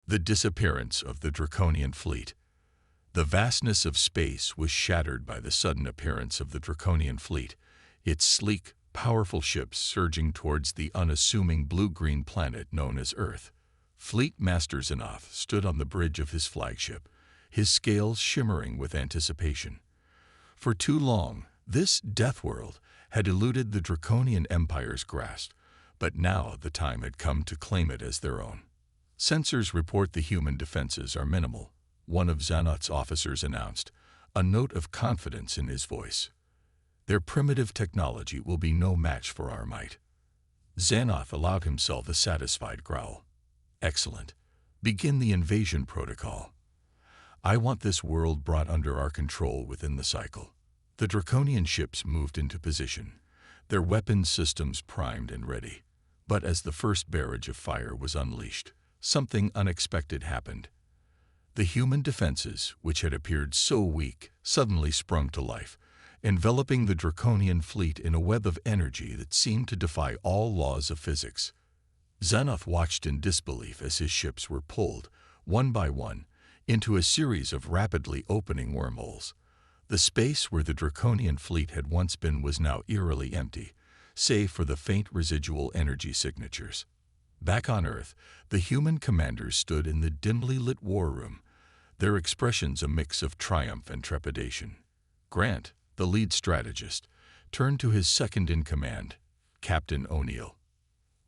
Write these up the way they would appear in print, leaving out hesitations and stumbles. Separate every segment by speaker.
Speaker 1: The disappearance of the Draconian fleet. The vastness of space was shattered by the sudden appearance of the Draconian fleet, its sleek, powerful ships surging towards the unassuming blue-green planet known as Earth. Fleet Master Xenoth stood on the bridge of his flagship, his scales shimmering with anticipation. For too long, this Deathworld had eluded the Draconian Empire's grasp, but now the time had come to claim it as their own. Sensors report the human defenses are minimal, one of Xenoth's officers announced, a note of confidence in his voice. Their primitive technology will be no match for our might. Xenoth allowed himself a satisfied growl. Excellent. Begin the invasion protocol. I want this world brought under our control within the cycle. The Draconian ships moved into position, their weapons systems primed and ready. But as the first barrage of fire was unleashed, something unexpected happened. The human defenses, which had appeared so weak, suddenly sprung to life, enveloping the Draconian fleet in a web of energy that seemed to defy all laws of physics. Xenoth watched in disbelief as his ships were pulled, one by one, into a series of rapidly opening wormholes. The space where the Draconian fleet had once been was now eerily empty, save for the faint residual energy signatures. Back on Earth, the human commanders stood in the dimly lit war room, their expressions a mix of triumph and trepidation. Grant, the lead strategist, turned to his second-in-command, Captain O'Neill.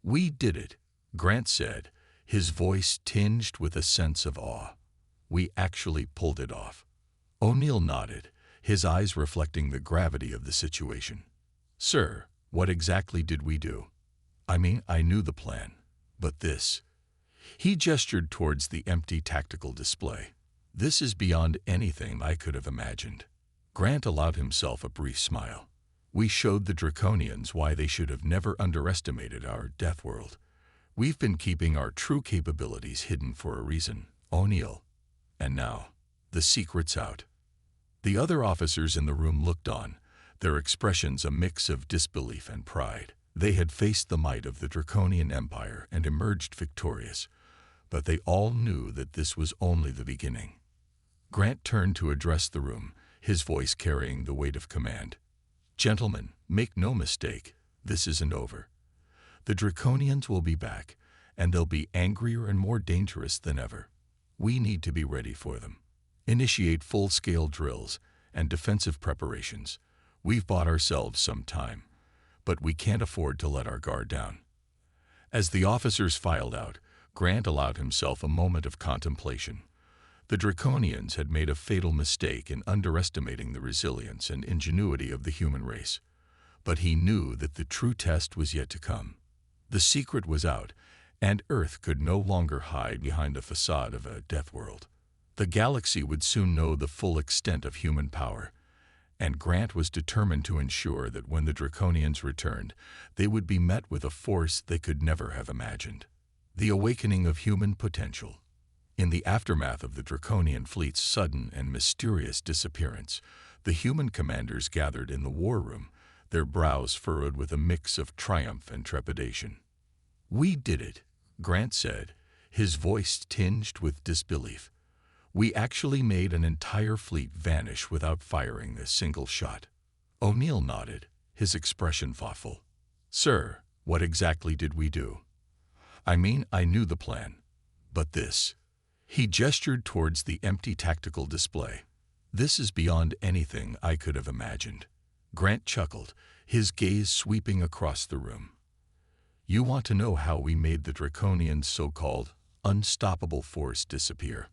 Speaker 1: "We did it," Grant said, his voice tinged with a sense of awe. "We actually pulled it off." O'Neill nodded, his eyes reflecting the gravity of the situation. "Sir, what exactly did we do?" "I mean, I knew the plan, but this..." He gestured towards the empty tactical display. "This is beyond anything I could have imagined." Grant allowed himself a brief smile. "We showed the Draconians why they should have never underestimated our Deathworld. We've been keeping our true capabilities hidden for a reason, O'Neill. And now, the secret's out." The other officers in the room looked on, their expressions a mix of disbelief and pride. They had faced the might of the Draconian Empire and emerged victorious, but they all knew that this was only the beginning. Grant turned to address the room, his voice carrying the weight of command. "Gentlemen, make no mistake, this isn't over. The Draconians will be back, and they'll be angrier and more dangerous than ever. We need to be ready for them. Initiate full-scale drills and defensive preparations. We've bought ourselves some time, but we can't afford to let our guard down." As the officers filed out, Grant allowed himself a moment of contemplation. The Draconians had made a fatal mistake in underestimating the resilience and ingenuity of the human race. But he knew that the true test was yet to come. The secret was out, and Earth could no longer hide behind the facade of a Deathworld. The galaxy would soon know the full extent of human power, and Grant was determined to ensure that when the Draconians returned, they would be met with a force they could never have imagined. The awakening of human potential. In the aftermath of the Draconian fleet's sudden and mysterious disappearance, the human commanders gathered in the war room, their brows furrowed with a mix of triumph and trepidation. "We did it," Grant said, his voice tinged with disbelief. "We actually made an entire fleet vanish without firing a single shot." O'Neill nodded, his expression thoughtful. "Sir, what exactly did we do?" "I mean, I knew the plan. But this..." He gestured towards the empty tactical display. "This is beyond anything I could have imagined." Grant chuckled, his gaze sweeping across the room. "You want to know how we made the Draconian so-called unstoppable force disappear?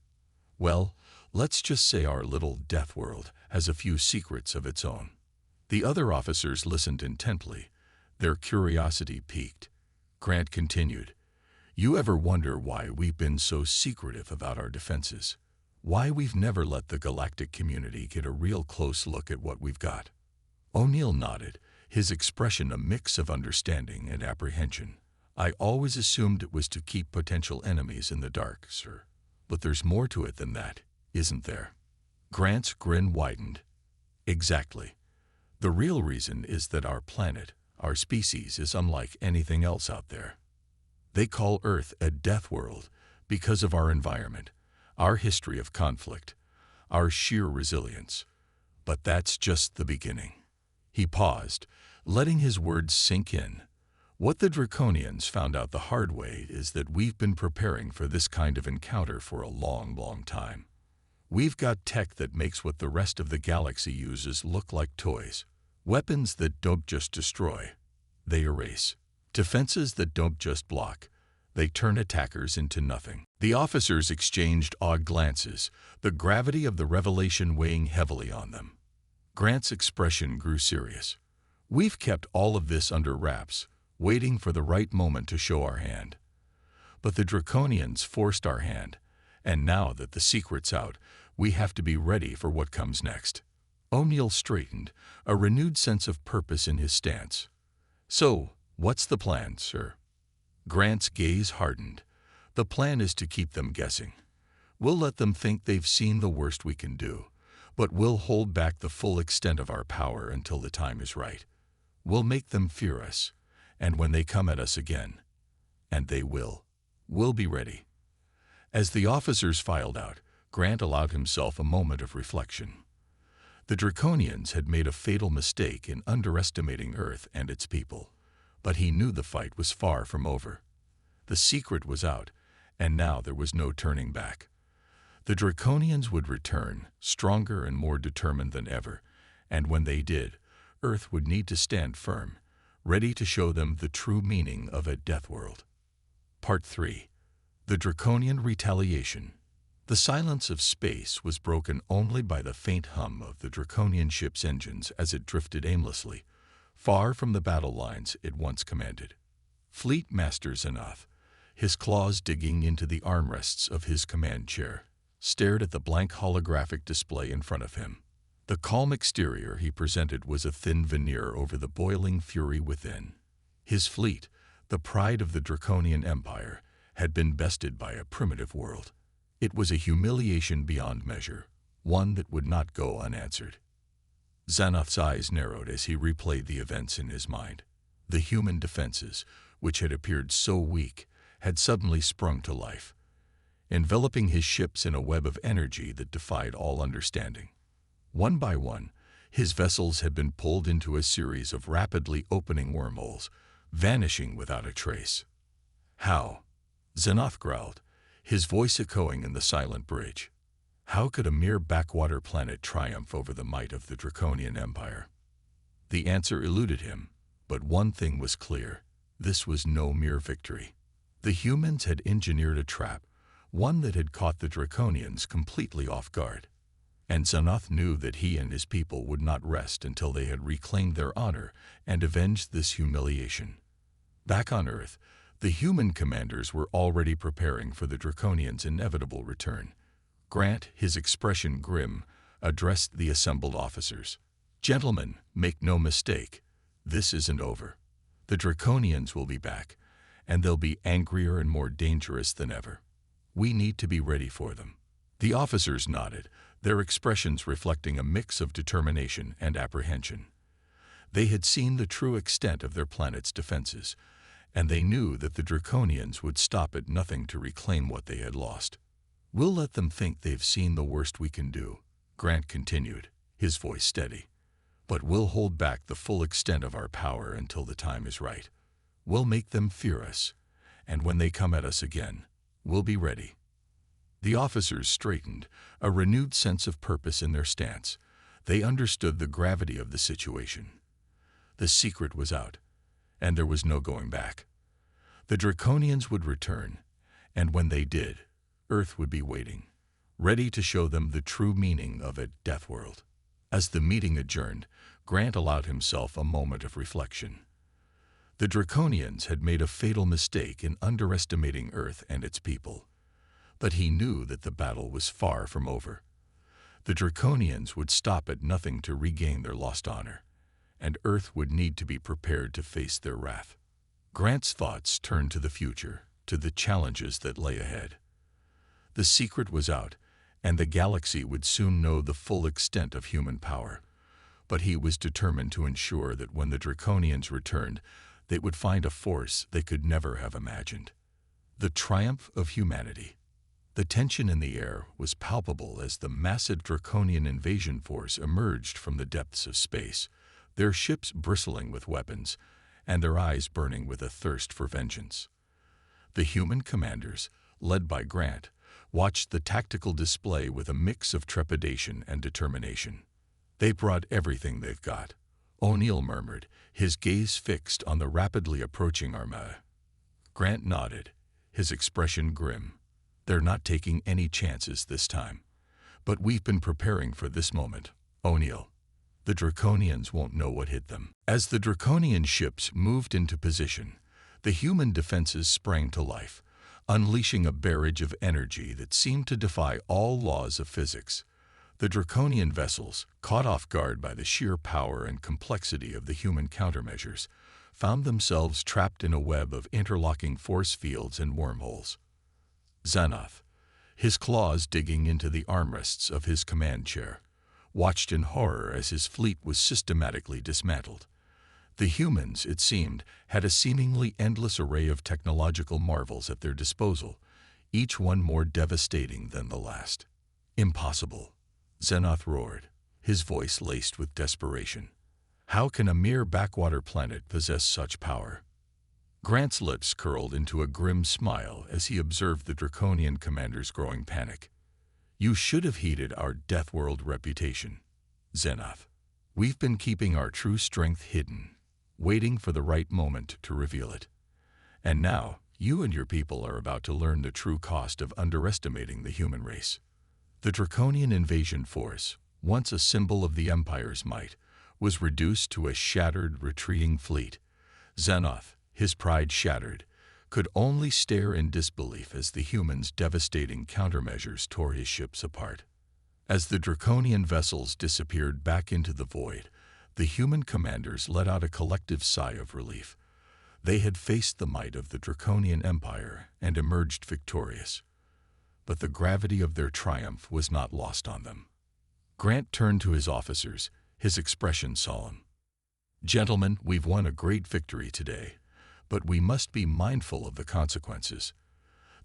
Speaker 1: Well, let's just say our little Deathworld has a few secrets of its own." The other officers listened intently, their curiosity piqued. Grant continued, "You ever wonder why we've been so secretive about our defenses? Why we've never let the galactic community get a real close look at what we've got?" O'Neill nodded, his expression a mix of understanding and apprehension. "I always assumed it was to keep potential enemies in the dark, sir. But there's more to it than that, isn't there?" Grant's grin widened. "Exactly. The real reason is that our planet, our species, is unlike anything else out there. They call Earth a Deathworld because of our environment, our history of conflict, our sheer resilience. But that's just the beginning." He paused, letting his words sink in. What the Draconians found out the hard way is that we've been preparing for this kind of encounter for a long, long time. We've got tech that makes what the rest of the galaxy uses look like toys. Weapons that don't just destroy, they erase. Defenses that don't just block, they turn attackers into nothing. The officers exchanged awed glances, the gravity of the revelation weighing heavily on them. Grant's expression grew serious. "We've kept all of this under wraps, waiting for the right moment to show our hand. But the Draconians forced our hand, and now that the secret's out, we have to be ready for what comes next." O'Neill straightened, a renewed sense of purpose in his stance. "So, what's the plan, sir?" Grant's gaze hardened. "The plan is to keep them guessing. We'll let them think they've seen the worst we can do, but we'll hold back the full extent of our power until the time is right. We'll make them fear us, and when they come at us again, and they will, we'll be ready." As the officers filed out, Grant allowed himself a moment of reflection. The Draconians had made a fatal mistake in underestimating Earth and its people, but he knew the fight was far from over. The secret was out, and now there was no turning back. The Draconians would return, stronger and more determined than ever, and when they did, Earth would need to stand firm, ready to show them the true meaning of a death world. Part 3. The Draconian Retaliation. The silence of space was broken only by the faint hum of the Draconian ship's engines as it drifted aimlessly, far from the battle lines it once commanded. Fleet Master Xanath, his claws digging into the armrests of his command chair, stared at the blank holographic display in front of him. The calm exterior he presented was a thin veneer over the boiling fury within. His fleet, the pride of the Draconian Empire, had been bested by a primitive world. It was a humiliation beyond measure, one that would not go unanswered. Xanath's eyes narrowed as he replayed the events in his mind. The human defenses, which had appeared so weak, had suddenly sprung to life, enveloping his ships in a web of energy that defied all understanding. One by one, his vessels had been pulled into a series of rapidly opening wormholes, vanishing without a trace. "How?" Xanath growled, his voice echoing in the silent bridge. How could a mere backwater planet triumph over the might of the Draconian Empire? The answer eluded him, but one thing was clear: this was no mere victory. The humans had engineered a trap, one that had caught the Draconians completely off guard. And Xanath knew that he and his people would not rest until they had reclaimed their honor and avenged this humiliation. Back on Earth, the human commanders were already preparing for the Draconians' inevitable return. Grant, his expression grim, addressed the assembled officers. "Gentlemen, make no mistake, this isn't over. The Draconians will be back, and they'll be angrier and more dangerous than ever. We need to be ready for them." The officers nodded, their expressions reflecting a mix of determination and apprehension. They had seen the true extent of their planet's defenses, and they knew that the Draconians would stop at nothing to reclaim what they had lost. "We'll let them think they've seen the worst we can do," Grant continued, his voice steady. "But we'll hold back the full extent of our power until the time is right. We'll make them fear us, and when they come at us again, we'll be ready." The officers straightened, a renewed sense of purpose in their stance. They understood the gravity of the situation. The secret was out, and there was no going back. The Draconians would return, and when they did, Earth would be waiting, ready to show them the true meaning of a death world. As the meeting adjourned, Grant allowed himself a moment of reflection. The Draconians had made a fatal mistake in underestimating Earth and its people, but he knew that the battle was far from over. The Draconians would stop at nothing to regain their lost honor, and Earth would need to be prepared to face their wrath. Grant's thoughts turned to the future, to the challenges that lay ahead. The secret was out, and the galaxy would soon know the full extent of human power, but he was determined to ensure that when the Draconians returned, they would find a force they could never have imagined. The triumph of humanity. The tension in the air was palpable as the massive Draconian invasion force emerged from the depths of space, their ships bristling with weapons, and their eyes burning with a thirst for vengeance. The human commanders, led by Grant, watched the tactical display with a mix of trepidation and determination. "They brought everything they've got," O'Neill murmured, his gaze fixed on the rapidly approaching armada. Grant nodded, his expression grim. "They're not taking any chances this time. But we've been preparing for this moment, O'Neill. The Draconians won't know what hit them." As the Draconian ships moved into position, the human defenses sprang to life, unleashing a barrage of energy that seemed to defy all laws of physics. The Draconian vessels, caught off guard by the sheer power and complexity of the human countermeasures, found themselves trapped in a web of interlocking force fields and wormholes. Xanath, his claws digging into the armrests of his command chair, watched in horror as his fleet was systematically dismantled. The humans, it seemed, had a seemingly endless array of technological marvels at their disposal, each one more devastating than the last. "Impossible," Xanath roared, his voice laced with desperation. "How can a mere backwater planet possess such power?" Grant's lips curled into a grim smile as he observed the Draconian commander's growing panic. "You should have heeded our Deathworld reputation, Xanath. We've been keeping our true strength hidden, waiting for the right moment to reveal it. And now, you and your people are about to learn the true cost of underestimating the human race." The Draconian invasion force, once a symbol of the Empire's might, was reduced to a shattered, retreating fleet. Xanath, his pride shattered, could only stare in disbelief as the humans' devastating countermeasures tore his ships apart. As the Draconian vessels disappeared back into the void, the human commanders let out a collective sigh of relief. They had faced the might of the Draconian Empire and emerged victorious. But the gravity of their triumph was not lost on them. Grant turned to his officers, his expression solemn. "Gentlemen, we've won a great victory today, but we must be mindful of the consequences.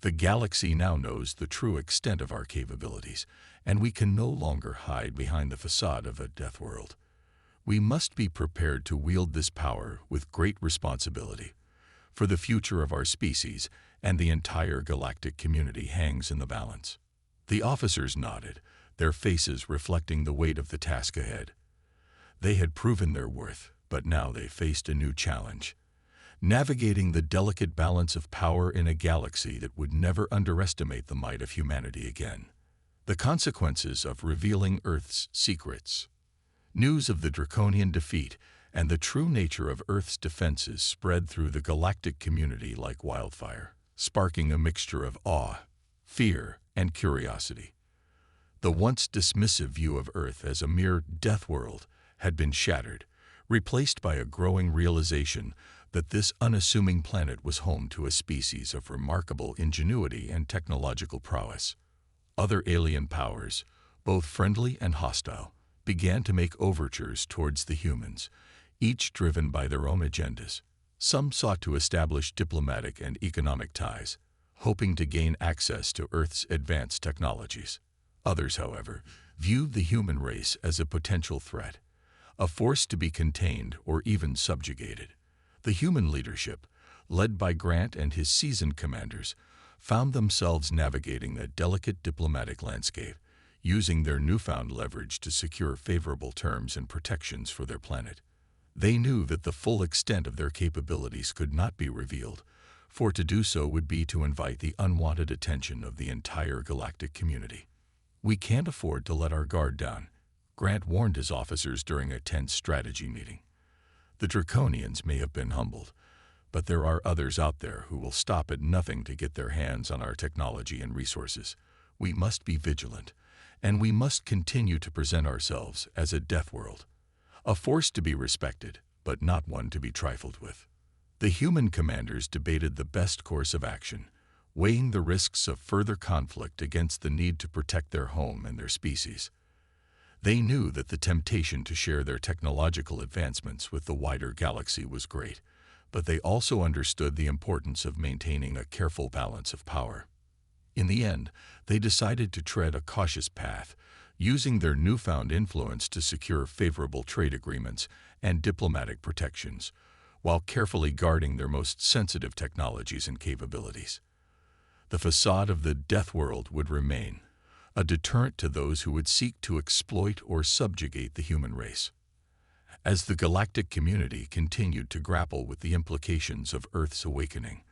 Speaker 1: The galaxy now knows the true extent of our capabilities, and we can no longer hide behind the facade of a death world. We must be prepared to wield this power with great responsibility, for the future of our species and the entire galactic community hangs in the balance." The officers nodded, their faces reflecting the weight of the task ahead. They had proven their worth, but now they faced a new challenge: navigating the delicate balance of power in a galaxy that would never underestimate the might of humanity again. The consequences of revealing Earth's secrets. News of the Draconian defeat and the true nature of Earth's defenses spread through the galactic community like wildfire, sparking a mixture of awe, fear, and curiosity. The once dismissive view of Earth as a mere death world had been shattered, replaced by a growing realization that this unassuming planet was home to a species of remarkable ingenuity and technological prowess. Other alien powers, both friendly and hostile, began to make overtures towards the humans, each driven by their own agendas. Some sought to establish diplomatic and economic ties, hoping to gain access to Earth's advanced technologies. Others, however, viewed the human race as a potential threat, a force to be contained or even subjugated. The human leadership, led by Grant and his seasoned commanders, found themselves navigating a delicate diplomatic landscape, using their newfound leverage to secure favorable terms and protections for their planet. They knew that the full extent of their capabilities could not be revealed, for to do so would be to invite the unwanted attention of the entire galactic community. "We can't afford to let our guard down," Grant warned his officers during a tense strategy meeting. "The Draconians may have been humbled, but there are others out there who will stop at nothing to get their hands on our technology and resources. We must be vigilant, and we must continue to present ourselves as a death world, a force to be respected, but not one to be trifled with." The human commanders debated the best course of action, weighing the risks of further conflict against the need to protect their home and their species. They knew that the temptation to share their technological advancements with the wider galaxy was great, but they also understood the importance of maintaining a careful balance of power. In the end, they decided to tread a cautious path, using their newfound influence to secure favorable trade agreements and diplomatic protections, while carefully guarding their most sensitive technologies and capabilities. The facade of the Deathworld would remain, a deterrent to those who would seek to exploit or subjugate the human race. As the galactic community continued to grapple with the implications of Earth's awakening,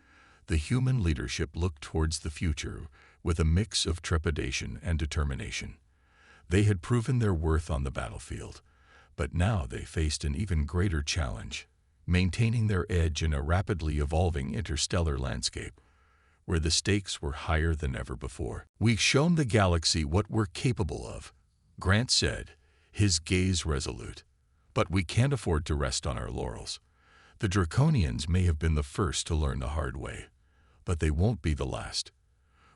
Speaker 1: the human leadership looked towards the future with a mix of trepidation and determination. They had proven their worth on the battlefield, but now they faced an even greater challenge, maintaining their edge in a rapidly evolving interstellar landscape, where the stakes were higher than ever before. "We've shown the galaxy what we're capable of," Grant said, his gaze resolute. "But we can't afford to rest on our laurels. The Draconians may have been the first to learn the hard way, but they won't be the last.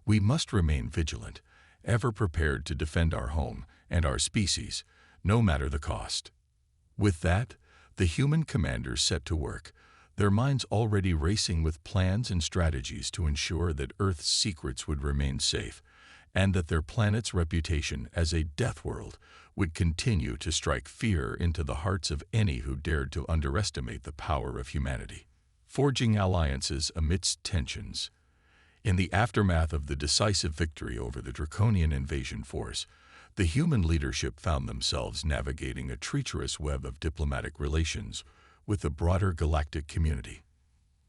Speaker 1: We must remain vigilant, ever prepared to defend our home and our species, no matter the cost." With that, the human commanders set to work, their minds already racing with plans and strategies to ensure that Earth's secrets would remain safe, and that their planet's reputation as a death world would continue to strike fear into the hearts of any who dared to underestimate the power of humanity. Forging alliances amidst tensions. In the aftermath of the decisive victory over the Draconian invasion force, the human leadership found themselves navigating a treacherous web of diplomatic relations with the broader galactic community.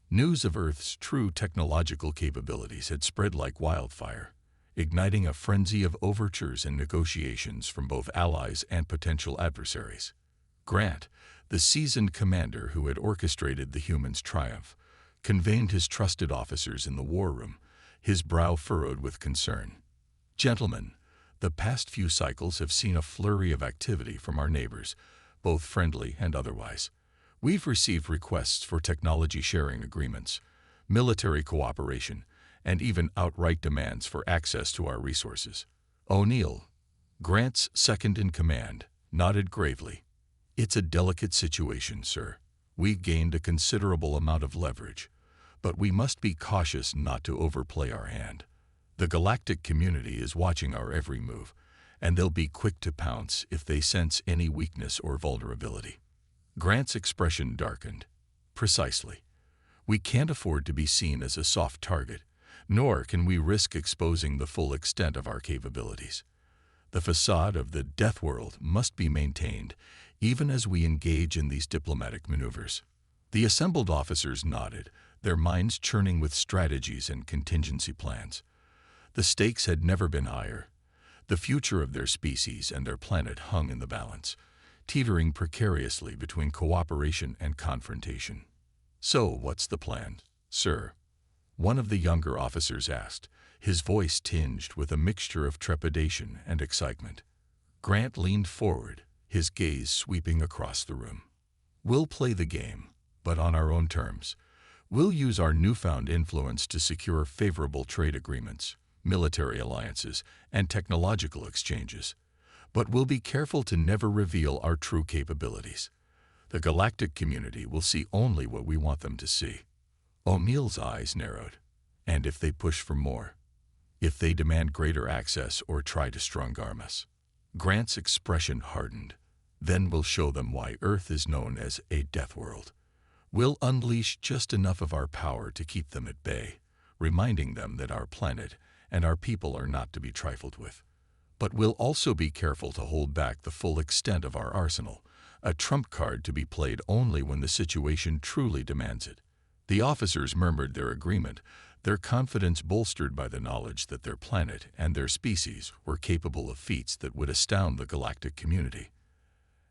Speaker 1: News of Earth's true technological capabilities had spread like wildfire, igniting a frenzy of overtures and negotiations from both allies and potential adversaries. Grant, the seasoned commander who had orchestrated the humans' triumph, convened his trusted officers in the war room, his brow furrowed with concern. "Gentlemen, the past few cycles have seen a flurry of activity from our neighbors, both friendly and otherwise. We've received requests for technology sharing agreements, military cooperation, and even outright demands for access to our resources." O'Neill, Grant's second-in-command, nodded gravely. "It's a delicate situation, sir. We've gained a considerable amount of leverage, but we must be cautious not to overplay our hand. The galactic community is watching our every move, and they'll be quick to pounce if they sense any weakness or vulnerability." Grant's expression darkened. "Precisely. We can't afford to be seen as a soft target, nor can we risk exposing the full extent of our capabilities. The facade of the death world must be maintained, even as we engage in these diplomatic maneuvers." The assembled officers nodded, their minds churning with strategies and contingency plans. The stakes had never been higher. The future of their species and their planet hung in the balance, teetering precariously between cooperation and confrontation. "So, what's the plan, sir?" one of the younger officers asked, his voice tinged with a mixture of trepidation and excitement. Grant leaned forward, his gaze sweeping across the room. "We'll play the game, but on our own terms. We'll use our newfound influence to secure favorable trade agreements, military alliances, and technological exchanges. But we'll be careful to never reveal our true capabilities. The galactic community will see only what we want them to see." O'Neill's eyes narrowed. "And if they push for more? If they demand greater access or try to strong-arm us?" Grant's expression hardened. "Then we'll show them why Earth is known as a death world. We'll unleash just enough of our power to keep them at bay, reminding them that our planet and our people are not to be trifled with. But we'll also be careful to hold back the full extent of our arsenal, a trump card to be played only when the situation truly demands it." The officers murmured their agreement, their confidence bolstered by the knowledge that their planet and their species were capable of feats that would astound the galactic community.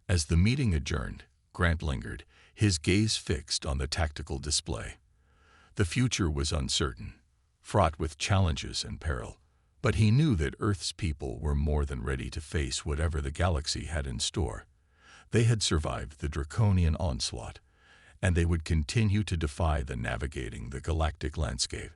Speaker 1: As the meeting adjourned, Grant lingered, his gaze fixed on the tactical display. The future was uncertain, fraught with challenges and peril, but he knew that Earth's people were more than ready to face whatever the galaxy had in store. They had survived the Draconian onslaught, and they would continue to defy the navigating the galactic landscape.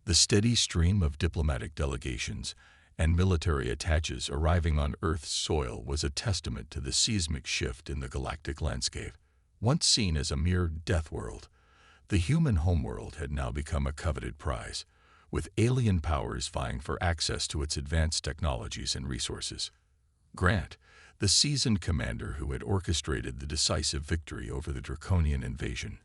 Speaker 1: The steady stream of diplomatic delegations and military attaches arriving on Earth's soil was a testament to the seismic shift in the galactic landscape. Once seen as a mere death world, the human homeworld had now become a coveted prize, with alien powers vying for access to its advanced technologies and resources. Grant, the seasoned commander who had orchestrated the decisive victory over the Draconian invasion,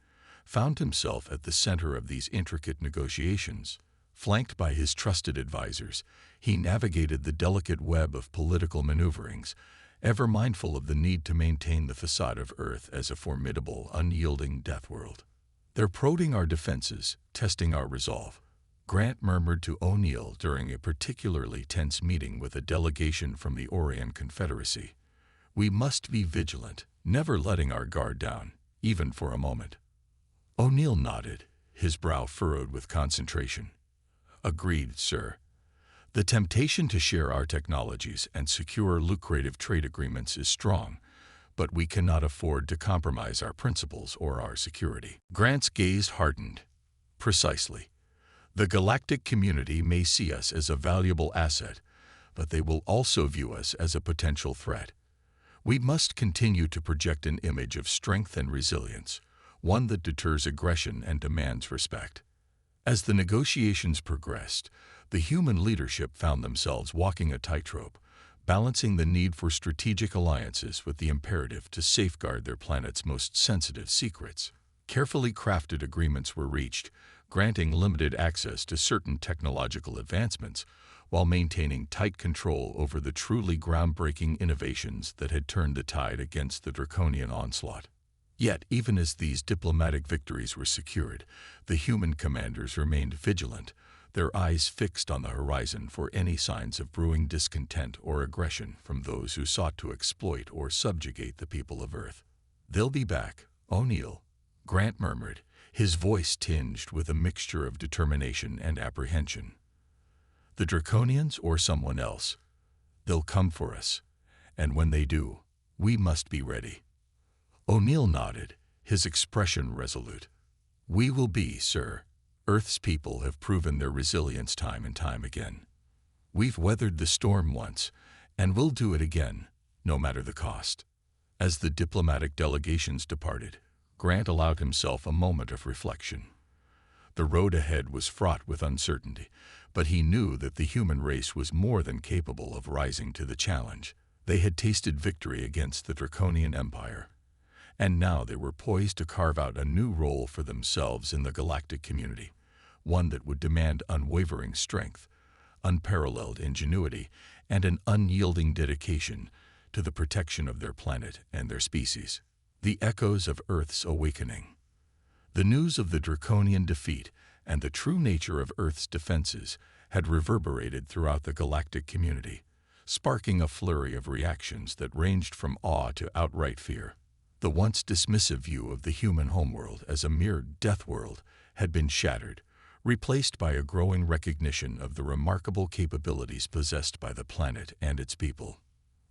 Speaker 1: found himself at the center of these intricate negotiations. Flanked by his trusted advisors, he navigated the delicate web of political maneuverings, ever mindful of the need to maintain the facade of Earth as a formidable, unyielding death world. "They're prodding our defenses, testing our resolve," Grant murmured to O'Neill during a particularly tense meeting with a delegation from the Orion Confederacy. "We must be vigilant, never letting our guard down, even for a moment." O'Neill nodded, his brow furrowed with concentration. "Agreed, sir. The temptation to share our technologies and secure lucrative trade agreements is strong, but we cannot afford to compromise our principles or our security." Grant's gaze hardened. "Precisely. The galactic community may see us as a valuable asset, but they will also view us as a potential threat. We must continue to project an image of strength and resilience, one that deters aggression and demands respect." As the negotiations progressed, the human leadership found themselves walking a tightrope, balancing the need for strategic alliances with the imperative to safeguard their planet's most sensitive secrets. Carefully crafted agreements were reached, granting limited access to certain technological advancements, while maintaining tight control over the truly groundbreaking innovations that had turned the tide against the Draconian onslaught. Yet, even as these diplomatic victories were secured, the human commanders remained vigilant, their eyes fixed on the horizon for any signs of brewing discontent or aggression from those who sought to exploit or subjugate the people of Earth. "They'll be back, O'Neill," Grant murmured, his voice tinged with a mixture of determination and apprehension. "The Draconians or someone else. They'll come for us, and when they do, we must be ready." O'Neill nodded, his expression resolute. "We will be, sir. Earth's people have proven their resilience time and time again. We've weathered the storm once, and we'll do it again, no matter the cost." As the diplomatic delegations departed, Grant allowed himself a moment of reflection. The road ahead was fraught with uncertainty, but he knew that the human race was more than capable of rising to the challenge. They had tasted victory against the Draconian Empire, and now they were poised to carve out a new role for themselves in the galactic community, one that would demand unwavering strength, unparalleled ingenuity, and an unyielding dedication to the protection of their planet and their species. The echoes of Earth's awakening. The news of the Draconian defeat and the true nature of Earth's defenses had reverberated throughout the galactic community, sparking a flurry of reactions that ranged from awe to outright fear. The once dismissive view of the human homeworld as a mere death world had been shattered, replaced by a growing recognition of the remarkable capabilities possessed by the planet and its people.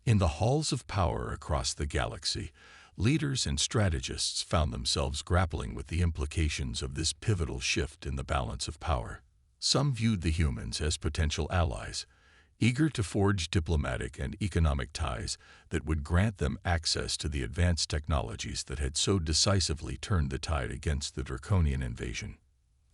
Speaker 1: In the halls of power across the galaxy, leaders and strategists found themselves grappling with the implications of this pivotal shift in the balance of power. Some viewed the humans as potential allies, eager to forge diplomatic and economic ties that would grant them access to the advanced technologies that had so decisively turned the tide against the Draconian invasion.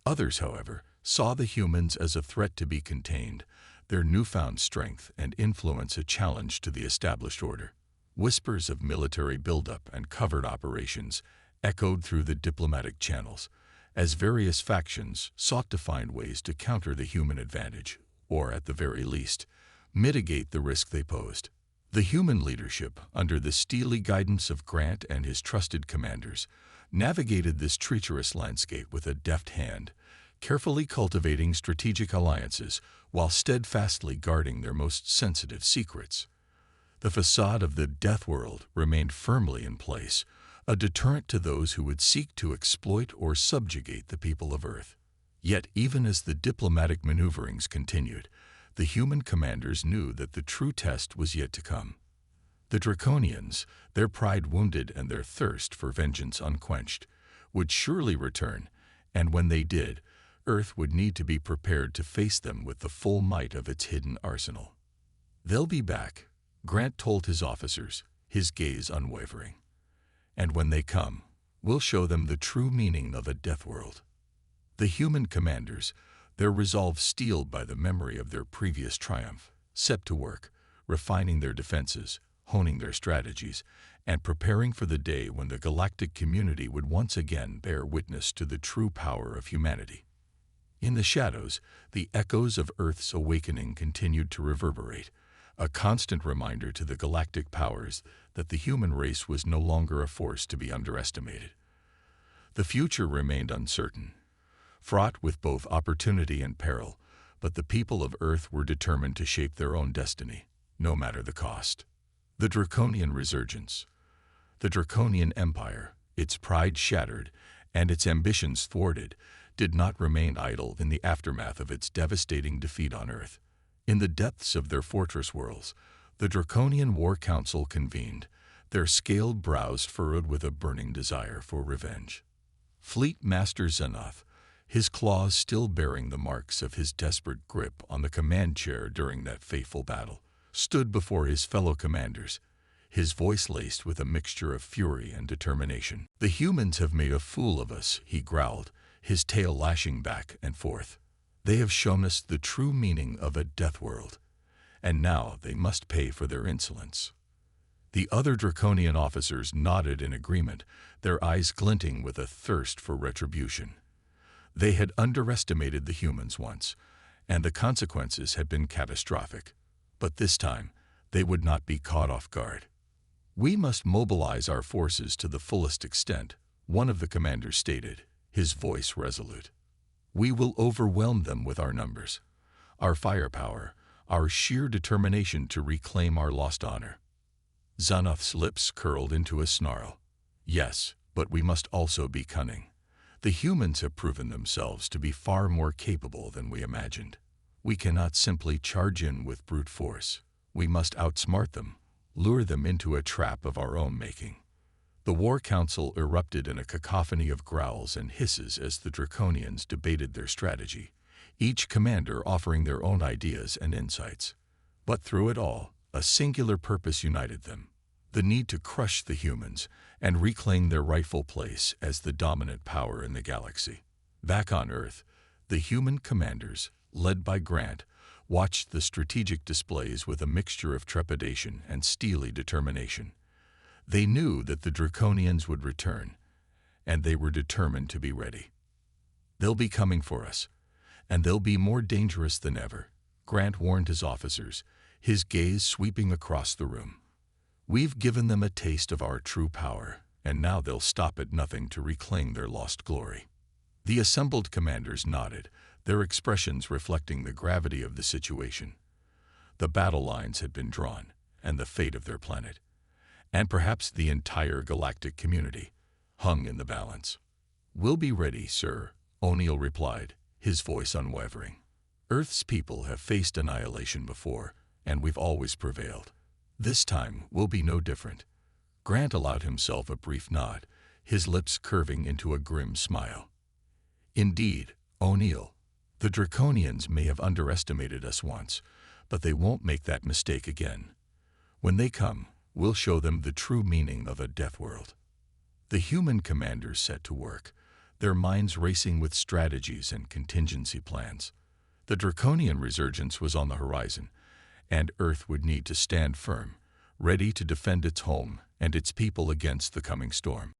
Speaker 1: Others, however, saw the humans as a threat to be contained, their newfound strength and influence a challenge to the established order. Whispers of military buildup and covert operations echoed through the diplomatic channels, as various factions sought to find ways to counter the human advantage, or at the very least, mitigate the risk they posed. The human leadership, under the steely guidance of Grant and his trusted commanders, navigated this treacherous landscape with a deft hand, carefully cultivating strategic alliances while steadfastly guarding their most sensitive secrets. The facade of the death world remained firmly in place, a deterrent to those who would seek to exploit or subjugate the people of Earth. Yet even as the diplomatic maneuverings continued, the human commanders knew that the true test was yet to come. The Draconians, their pride wounded and their thirst for vengeance unquenched, would surely return, and when they did, Earth would need to be prepared to face them with the full might of its hidden arsenal. "They'll be back," Grant told his officers, his gaze unwavering. "And when they come, we'll show them the true meaning of a death world." The human commanders, their resolve steeled by the memory of their previous triumph, set to work, refining their defenses, honing their strategies, and preparing for the day when the galactic community would once again bear witness to the true power of humanity. In the shadows, the echoes of Earth's awakening continued to reverberate, a constant reminder to the galactic powers that the human race was no longer a force to be underestimated. The future remained uncertain, fraught with both opportunity and peril, but the people of Earth were determined to shape their own destiny, no matter the cost. The Draconian resurgence. The Draconian Empire, its pride shattered and its ambitions thwarted, did not remain idle in the aftermath of its devastating defeat on Earth. In the depths of their fortress worlds, the Draconian War Council convened, their scaled brows furrowed with a burning desire for revenge. Fleet Master Xenoth, his claws still bearing the marks of his desperate grip on the command chair during that fateful battle, stood before his fellow commanders, his voice laced with a mixture of fury and determination. "The humans have made a fool of us," he growled, his tail lashing back and forth. "They have shown us the true meaning of a death world, and now they must pay for their insolence." The other Draconian officers nodded in agreement, their eyes glinting with a thirst for retribution. They had underestimated the humans once, and the consequences had been catastrophic. But this time, they would not be caught off guard. "We must mobilize our forces to the fullest extent," one of the commanders stated, his voice resolute. "We will overwhelm them with our numbers, our firepower, our sheer determination to reclaim our lost honor." Xenoth's lips curled into a snarl. "Yes, but we must also be cunning. The humans have proven themselves to be far more capable than we imagined. We cannot simply charge in with brute force. We must outsmart them, lure them into a trap of our own making." The War Council erupted in a cacophony of growls and hisses as the Draconians debated their strategy, each commander offering their own ideas and insights. But through it all, a singular purpose united them: the need to crush the humans and reclaim their rightful place as the dominant power in the galaxy. Back on Earth, the human commanders, led by Grant, watched the strategic displays with a mixture of trepidation and steely determination. They knew that the Draconians would return, and they were determined to be ready. "They'll be coming for us, and they'll be more dangerous than ever," Grant warned his officers, his gaze sweeping across the room. "We've given them a taste of our true power, and now they'll stop at nothing to reclaim their lost glory." The assembled commanders nodded, their expressions reflecting the gravity of the situation. The battle lines had been drawn, and the fate of their planet, and perhaps the entire galactic community, hung in the balance. "We'll be ready, sir," O'Neill replied, his voice unwavering. "Earth's people have faced annihilation before, and we've always prevailed. This time will be no different." Grant allowed himself a brief nod, his lips curving into a grim smile. "Indeed, O'Neill, the Draconians may have underestimated us once, but they won't make that mistake again. When they come, we'll show them the true meaning of a death world." The human commanders set to work, their minds racing with strategies and contingency plans. The Draconian resurgence was on the horizon, and Earth would need to stand firm, ready to defend its home and its people against the coming storm.